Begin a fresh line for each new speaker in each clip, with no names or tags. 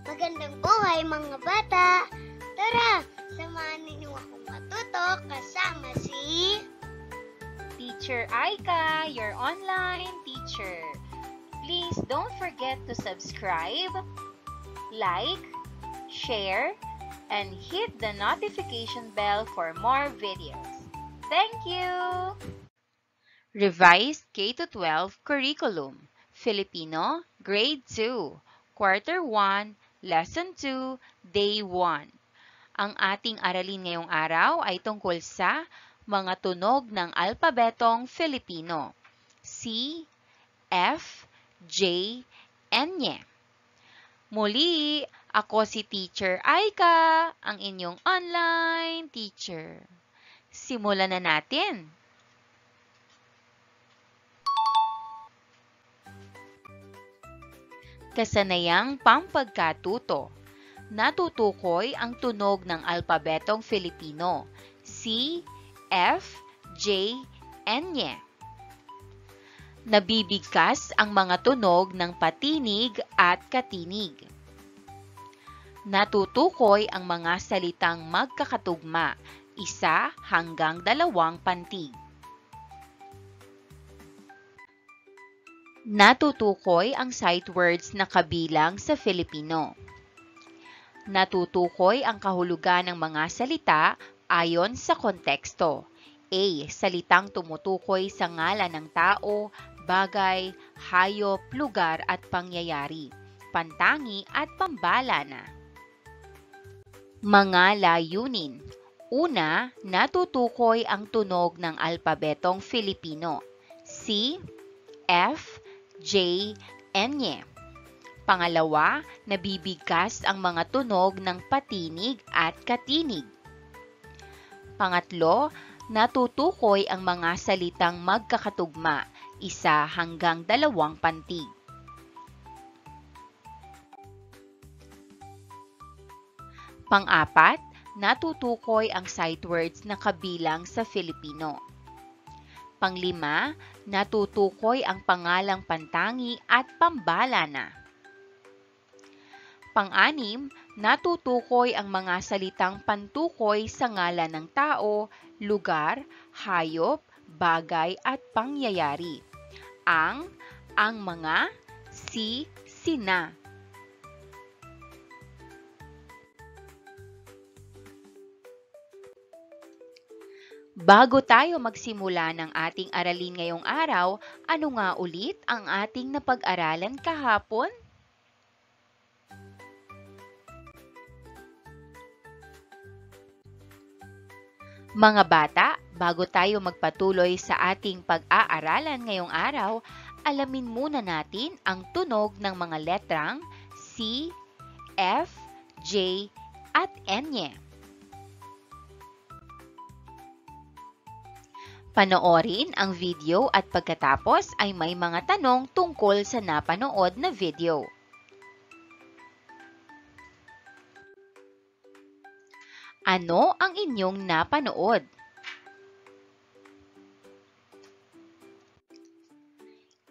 Magandang buhay mga bata! Tara, samahan ninyo akong matuto kasama si
Teacher Aika, your online teacher. Please don't forget to subscribe, like, share, and hit the notification bell for more videos. Thank you! Revised K-12 Curriculum, Filipino, Grade 2, Quarter 1, Lesson 2, Day 1. Ang ating aralin ngayong araw ay tungkol sa mga tunog ng alpabetong Filipino. C, F, J, N. Muli, ako si Teacher Aika, ang inyong online teacher. Simulan na natin! Kasanayang pampagkatuto. Natutukoy ang tunog ng alpabetong Filipino. C, F, J, N. Nabibigkas ang mga tunog ng patinig at katinig. Natutukoy ang mga salitang magkakatugma, 1 hanggang 2 pantig. Natutukoy ang sight words na kabilang sa Filipino. Natutukoy ang kahulugan ng mga salita ayon sa konteksto. A. Salitang tumutukoy sa ngalan ng tao, bagay, hayop, lugar at pangyayari, pantangi at pambalana. Mga layunin. Una, natutukoy ang tunog ng alpabetong Filipino. C, F, J, N. Pangalawa, nabibigkas ang mga tunog ng patinig at katinig. Pangatlo, natutukoy ang mga salitang magkakatugma, 1 hanggang 2 pantig. Pang-apat, natutukoy ang sight words na kabilang sa Filipino. Panglima, natutukoy ang pangalang pantangi at pambalana. Pang-anim, natutukoy ang mga salitang pantukoy sa ngalan ng tao, lugar, hayop, bagay at pangyayari. Ang mga, si, sina. Bago tayo magsimula ng ating aralin ngayong araw, ano nga ulit ang ating napag-aralan kahapon? Mga bata, bago tayo magpatuloy sa ating pag-aaralan ngayong araw, alamin muna natin ang tunog ng mga letrang C, F, J, at N. Panoorin ang video at pagkatapos ay may mga tanong tungkol sa napanood na video. Ano ang inyong napanood?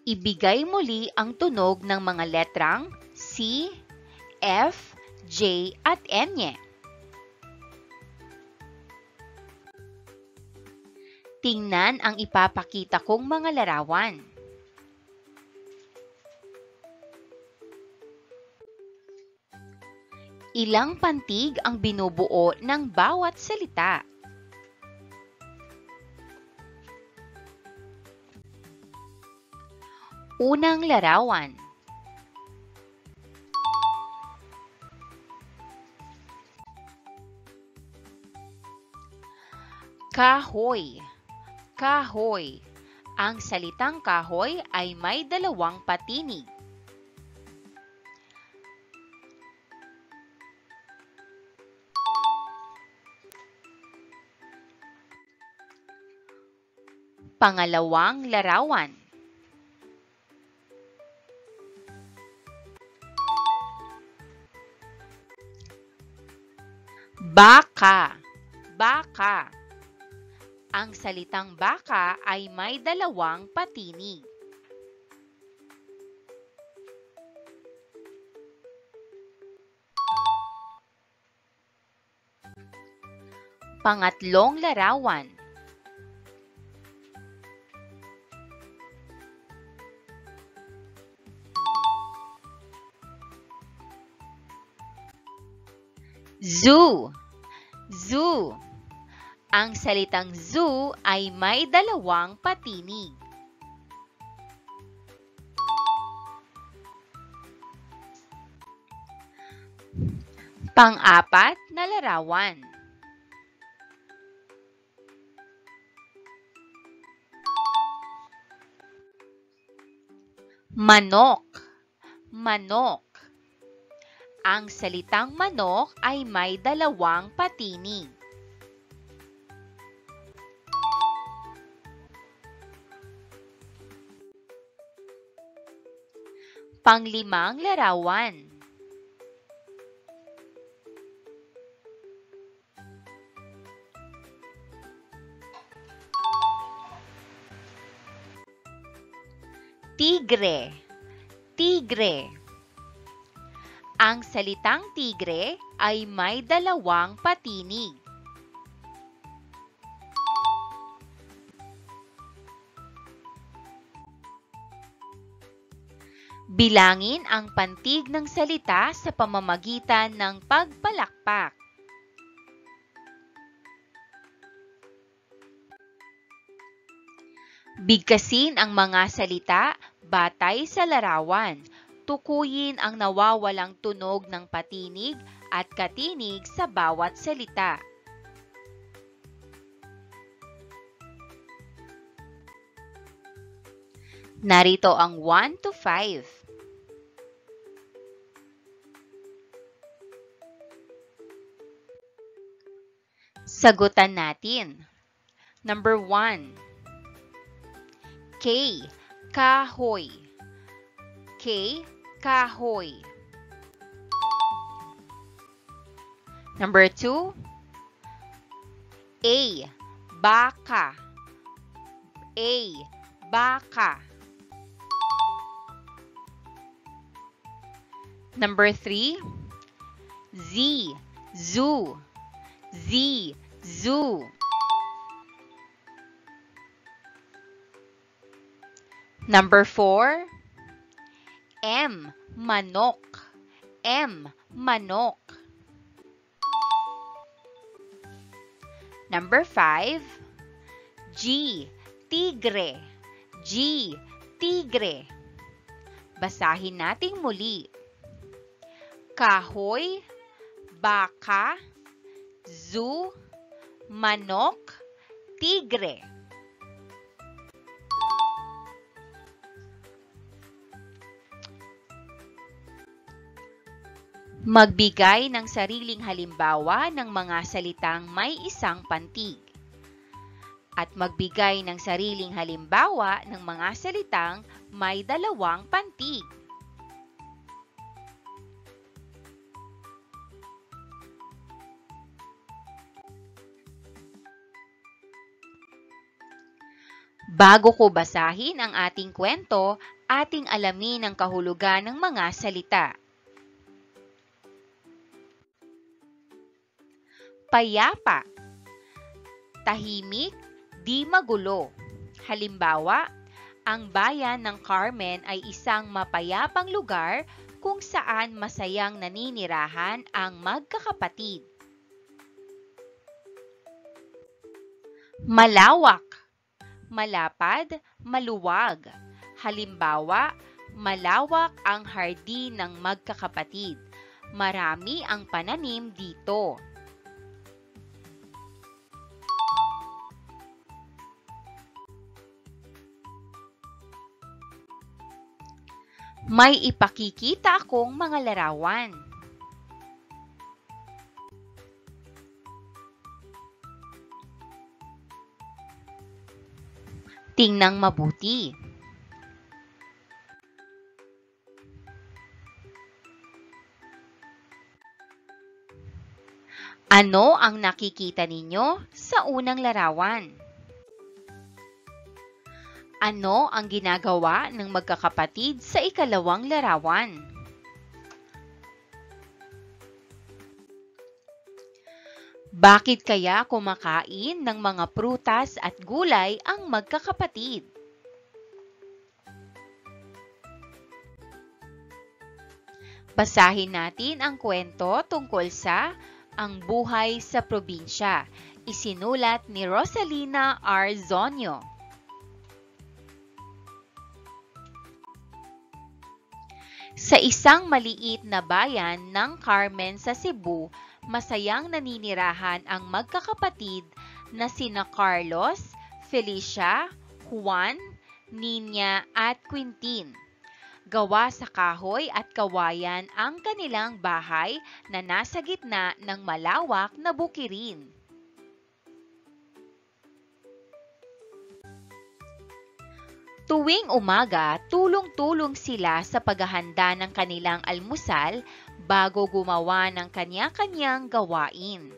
Ibigay muli ang tunog ng mga letrang C, F, J, at N. Tingnan ang ipapakita kong mga larawan. Ilang pantig ang binubuo ng bawat salita? Unang larawan. Kahoy. Kahoy. Ang salitang kahoy ay may 2 patinig. Pangalawang larawan. Baka. Baka. Ang salitang baka ay may 2 patinig. Pangatlong larawan. Zoo. Zoo. Ang salitang zoo ay may dalawang patinig. Pang-apat na larawan. Manok. Manok. Ang salitang manok ay may dalawang patinig. Panglimang larawan. Tigre. Tigre. Ang salitang tigre ay may dalawang patinig. Bilangin ang pantig ng salita sa pamamagitan ng pagpalakpak. Bigkasin ang mga salita batay sa larawan. Tukuyin ang nawawalang tunog ng patinig at katinig sa bawat salita. Narito ang 1 to 5. Sagutan natin. Number 1. K. Kahoy. K. Kahoy. Number 2. A. Baka. A. Baka. Number 3. Z. Zoo. Z. Zoo. Number 4. M. Manok. M. Manok. Number 5. G. Tigre. G. Tigre. Basahin nating muli. Kahoy, baka, zoo, manok, tigre. Magbigay ng sariling halimbawa ng mga salitang may isang pantig. At magbigay ng sariling halimbawa ng mga salitang may dalawang pantig. Bago ko basahin ang ating kwento, ating alamin ang kahulugan ng mga salita. Payapa. Tahimik, di magulo. Halimbawa, ang bayan ng Carmen ay isang mapayapang lugar kung saan masayang naninirahan ang magkakapatid. Malawak. Malapad, maluwag. Halimbawa, malawak ang hardin ng magkakapatid. Marami ang pananim dito. May ipakikita akong mga larawan. Tingnang mabuti. Ano ang nakikita ninyo sa unang larawan? Ano ang ginagawa ng magkakapatid sa ikalawang larawan? Bakit kaya kumakain ng mga prutas at gulay ang magkakapatid? Basahin natin ang kwento tungkol sa Ang Buhay sa Probinsya. Isinulat ni Rosalina R. Zonyo. Sa isang maliit na bayan ng Carmen sa Cebu, masayang naninirahan ang magkakapatid na sina Carlos, Felicia, Juan, Nina at Quintin. Gawa sa kahoy at kawayan ang kanilang bahay na nasa gitna ng malawak na bukirin. Tuwing umaga, tulong-tulong sila sa paghahanda ng kanilang almusal bago gumawa ng kanya-kanyang gawain.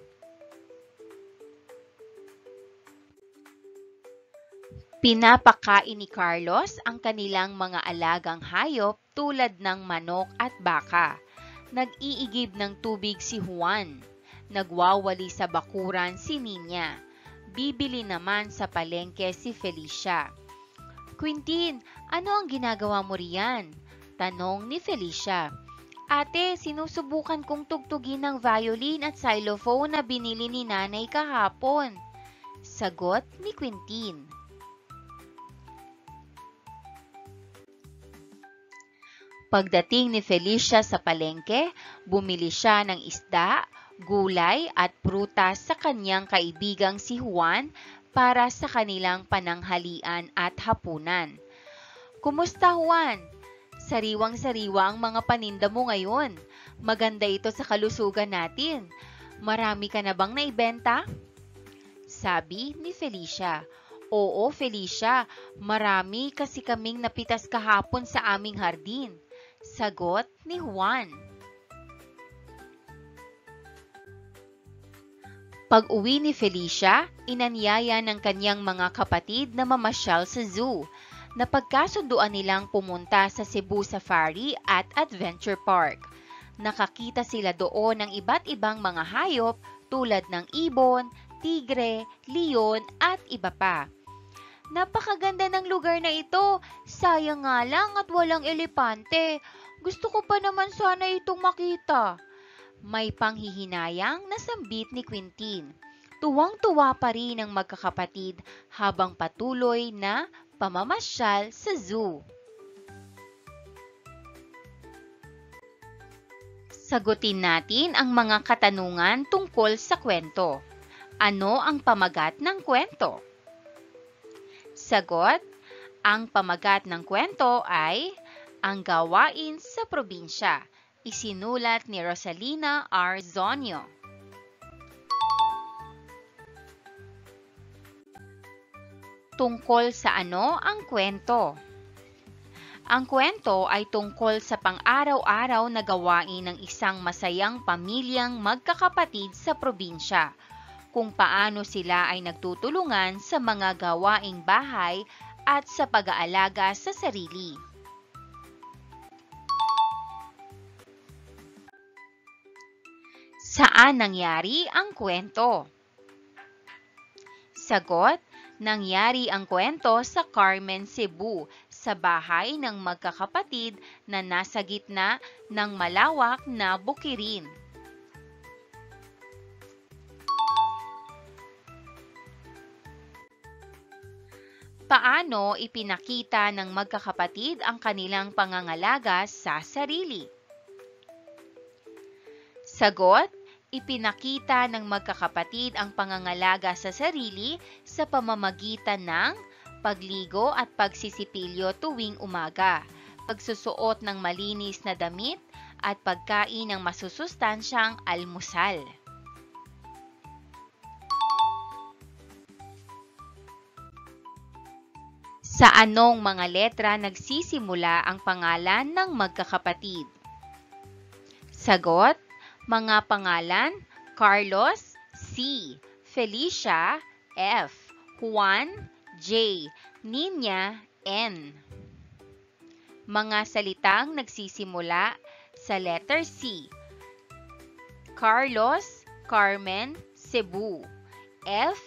Pinapakain ni Carlos ang kanilang mga alagang hayop tulad ng manok at baka. Nag-iigib ng tubig si Juan. Nagwawali sa bakuran si Nina. Bibili naman sa palengke si Felicia. Quintin, ano ang ginagawa mo riyan? Tanong ni Felicia. Ate, sinusubukan kong tugtugin ng violin at xylophone na binili ni nanay kahapon. Sagot ni Quintin. Pagdating ni Felicia sa palengke, bumili siya ng isda, gulay at prutas sa kanyang kaibigang si Juan para sa kanilang pananghalian at hapunan. Kumusta, Juan? Sariwang-sariwa ang mga paninda mo ngayon. Maganda ito sa kalusugan natin. Marami ka na bang naibenta? Sabi ni Felicia. Oo, Felicia, marami kasi kaming napitas kahapon sa aming hardin. Sagot ni Juan. Pag-uwi ni Felicia, inanyaya ng kanyang mga kapatid na mamasyal sa zoo. Napagkasunduan nilang pumunta sa Cebu Safari at Adventure Park. Nakakita sila doon ng iba't ibang mga hayop tulad ng ibon, tigre, leon at iba pa. Napakaganda ng lugar na ito. Sayang nga lang at walang elepante. Gusto ko pa naman sana itong makita. May panghihinayang na sambit ni Quintin. Tuwang-tuwa pa rin ang magkakapatid habang patuloy na pamamasyal sa zoo. Sagutin natin ang mga katanungan tungkol sa kwento. Ano ang pamagat ng kwento? Sagot, ang pamagat ng kwento ay Ang Gawain sa Probinsya. Isinulat ni Rosalina R. Zonyo. Tungkol sa ano ang kwento? Ang kwento ay tungkol sa pang-araw-araw na gawain ng isang masayang pamilyang magkakapatid sa probinsya, kung paano sila ay nagtutulungan sa mga gawaing bahay at sa pag-aalaga sa sarili. Saan nangyari ang kwento? Sagot, nangyari ang kwento sa Carmen, Cebu, sa bahay ng magkakapatid na nasa gitna ng malawak na bukirin. Paano ipinakita ng magkakapatid ang kanilang pangangalaga sa sarili? Sagot, ipinakita ng magkakapatid ang pangangalaga sa sarili sa pamamagitan ng pagligo at pagsisipilyo tuwing umaga, pagsusuot ng malinis na damit at pagkain ng masusustansyang almusal. Sa anong mga letra nagsisimula ang pangalan ng magkakapatid? Sagot, mga pangalan, Carlos, C, Felicia, F, Juan, J, Nina, N. Mga salitang nagsisimula sa letter C. Carlos, Carmen, Cebu. F.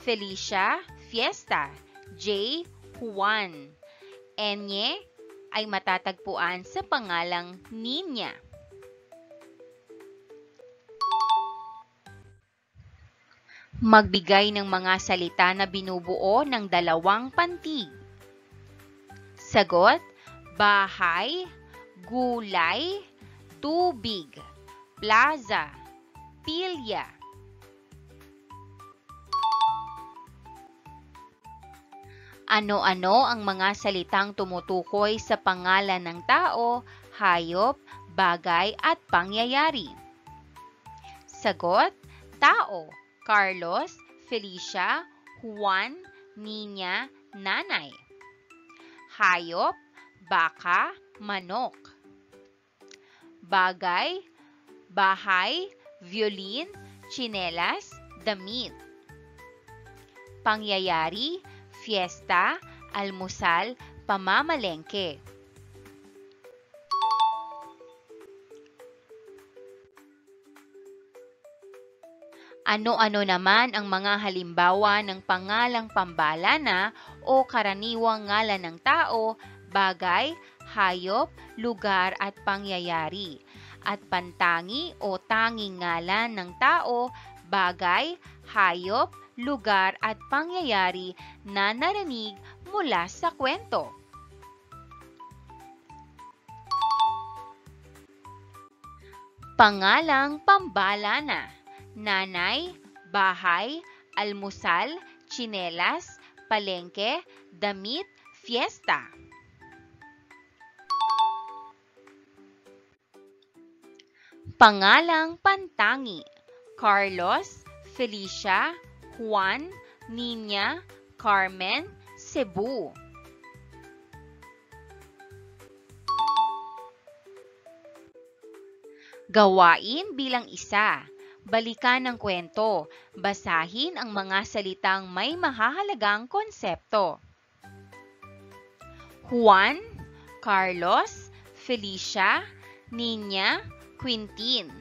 Felicia, Fiesta. J. Juan. Enye ay matatagpuan sa pangalang Nina. Magbigay ng mga salita na binubuo ng dalawang pantig. Sagot: bahay, gulay, tubig, plaza, pilya. Ano-ano ang mga salitang tumutukoy sa pangalan ng tao, hayop, bagay at pangyayari? Sagot: tao, Carlos, Felicia, Juan, Nina, nanay. Hayop, baka, manok. Bagay, bahay, violin, tsinelas, damit. Pangyayari, fiesta, almusal, pamamalengke. Ano-ano naman ang mga halimbawa ng pangalang pambalana o karaniwang ngalan ng tao, bagay, hayop, lugar at pangyayari, at pantangi o tanging ngalan ng tao, bagay, hayop, lugar at pangyayari na narinig mula sa kwento? Pangalang pambalana: nanay, bahay, almusal, tsinelas, palengke, damit, fiesta. Pangalang pantangi: Carlos, Felicia, Juan, Nina, Carmen, Cebu. Gawain bilang isa. Balikan ang kwento. Basahin ang mga salitang may mahahalagang konsepto. Juan, Carlos, Felicia, Nina, Quintin.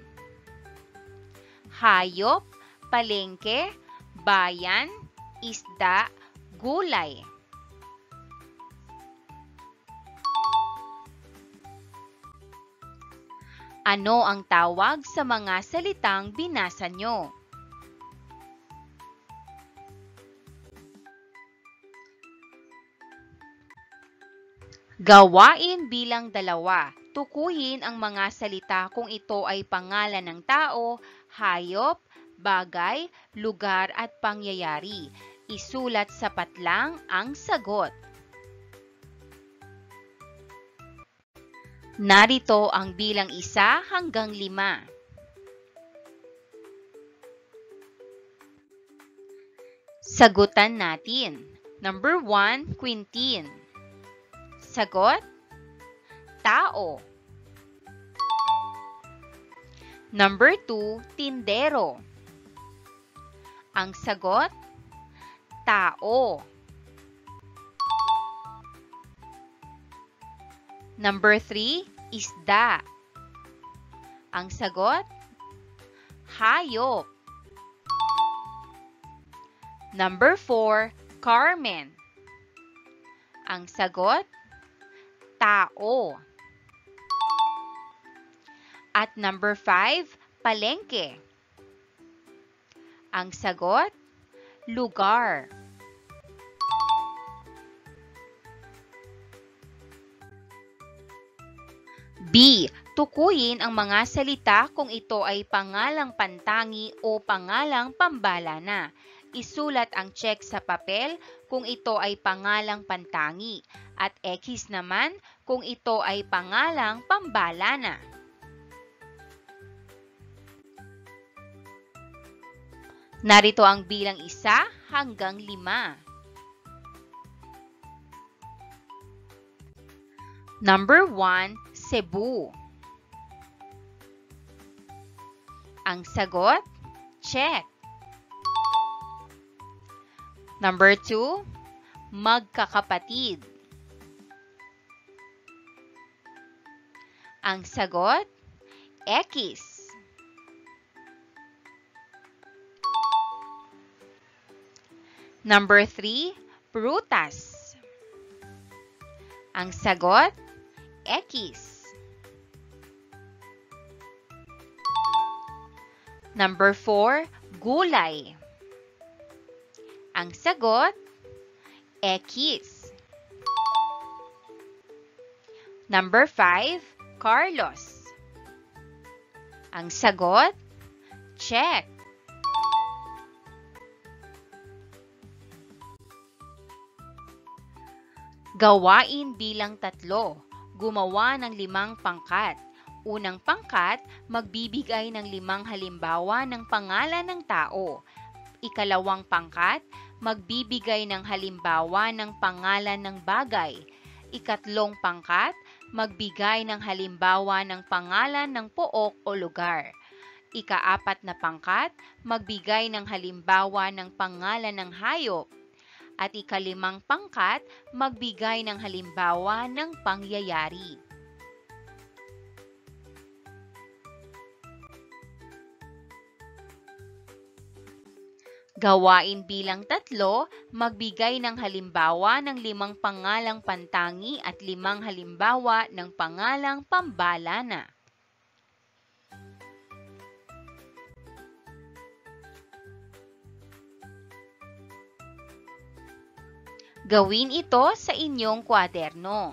Hayop, palengke, bayan, isda, gulay. Ano ang tawag sa mga salitang binasa nyo? Gawain bilang 2. Tukuyin ang mga salita kung ito ay pangalan ng tao, hayop, bagay, lugar at pangyayari. Isulat sa patlang ang sagot. Narito ang bilang 1 hanggang 5. Sagutan natin. Number 1, Quintin. Sagot: tao. Number 2, tindero. Ang sagot: tao. Number 3, isda. Ang sagot: hayop. Number 4, Carmen. Ang sagot: tao. At number 5, palengke. Ang sagot: lugar. B. Tukuyin ang mga salita kung ito ay pangalang pantangi o pangalang pambalana. Isulat ang check sa papel kung ito ay pangalang pantangi at X naman kung ito ay pangalang pambalana. Narito ang bilang 1 hanggang 5. Number 1, Cebu. Ang sagot: check. Number 2, magkakapatid. Ang sagot: X. Number 3, prutas. Ang sagot, X. Number 4, gulay. Ang sagot, X. Number 5, Carlos. Ang sagot, check. Gawain bilang 3. Gumawa ng 5 pangkat. Unang pangkat, magbibigay ng 5 halimbawa ng pangalan ng tao. Ikalawang pangkat, magbibigay ng halimbawa ng pangalan ng bagay. Ikatlong pangkat, magbigay ng halimbawa ng pangalan ng pook o lugar. Ika-4 na pangkat, magbigay ng halimbawa ng pangalan ng hayop. At ika-5 pangkat, magbigay ng halimbawa ng pangyayari. Gawain bilang 3, magbigay ng halimbawa ng 5 pangalang pantangi at 5 halimbawa ng pangalang pambalana. Gawin ito sa inyong kwaderno.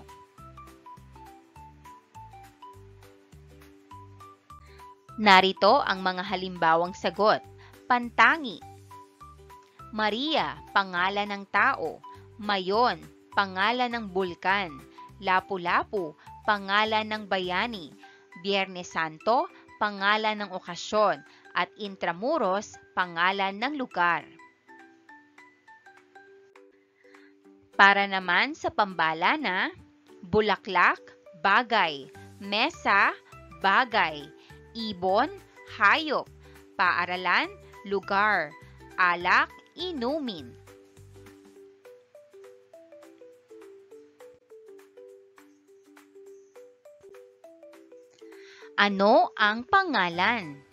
Narito ang mga halimbawang sagot. Pantangi. Maria, pangalan ng tao. Mayon, pangalan ng bulkan. Lapu-Lapu, pangalan ng bayani. Biyernes Santo, pangalan ng okasyon. At Intramuros, pangalan ng lugar. Para naman sa pambalana, bulaklak, bagay. Mesa, bagay. Ibon, hayop. Paaralan, lugar. Alak, inumin. Ano ang pangalan?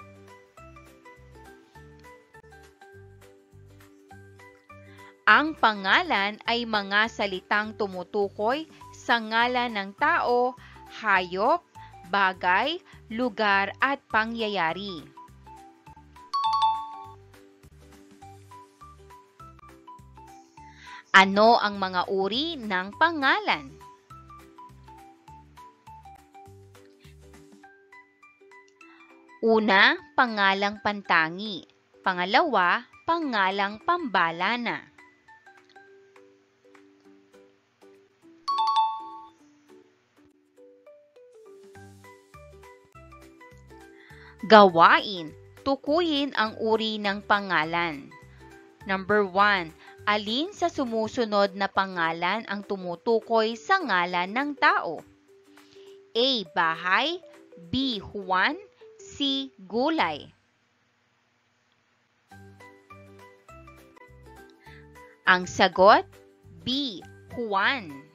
Ang pangalan ay mga salitang tumutukoy sa ngalan ng tao, hayop, bagay, lugar at pangyayari. Ano ang mga uri ng pangalan? Una, pangalang pantangi. Pangalawa, pangalang pambalana. Gawain. Tukuyin ang uri ng pangalan. Number 1. Alin sa sumusunod na pangalan ang tumutukoy sa ngalan ng tao? A. Bahay. B. Juan. C. Gulay. Ang sagot, B. Juan.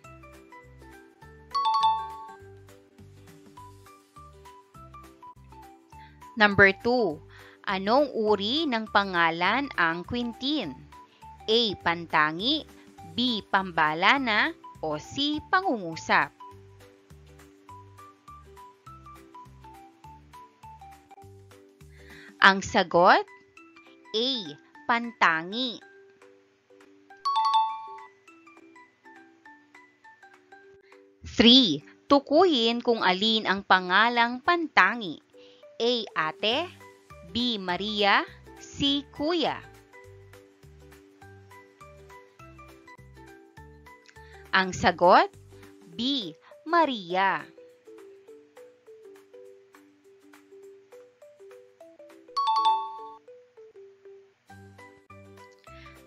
Number 2. Anong uri ng pangalan ang Quintin? A. Pantangi, B. Pambalana, o C. Pangungusap? Ang sagot, A. Pantangi. Three. Tukuyin kung alin ang pangalang pantangi. A. Ate, B. Maria, C. Kuya. Ang sagot, B. Maria.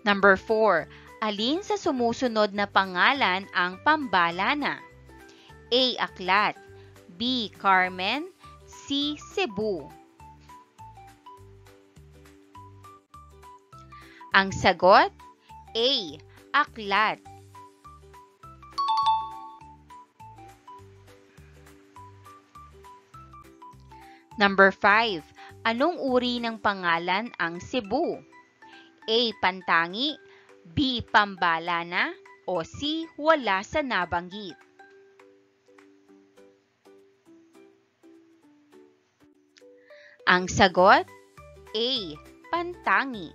Number 4. Alin sa sumusunod na pangalan ang pambalana? A. Aklat, B. Carmen, C. Cebu. Ang sagot, A. Aklat. Number 5. Anong uri ng pangalan ang Cebu? A. Pantangi, B. Pambala na o C. Wala sa nabanggit? Ang sagot, A. Pantangi.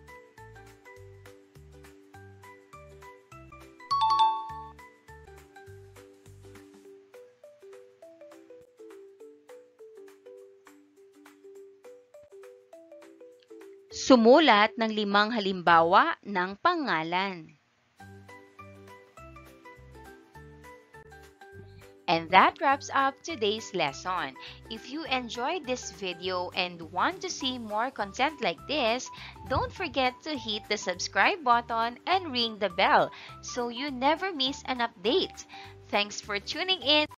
Sumulat ng 5 halimbawa ng pangalan. And that wraps up today's lesson. If you enjoyed this video and want to see more content like this, don't forget to hit the subscribe button and ring the bell so you never miss an update. Thanks for tuning in.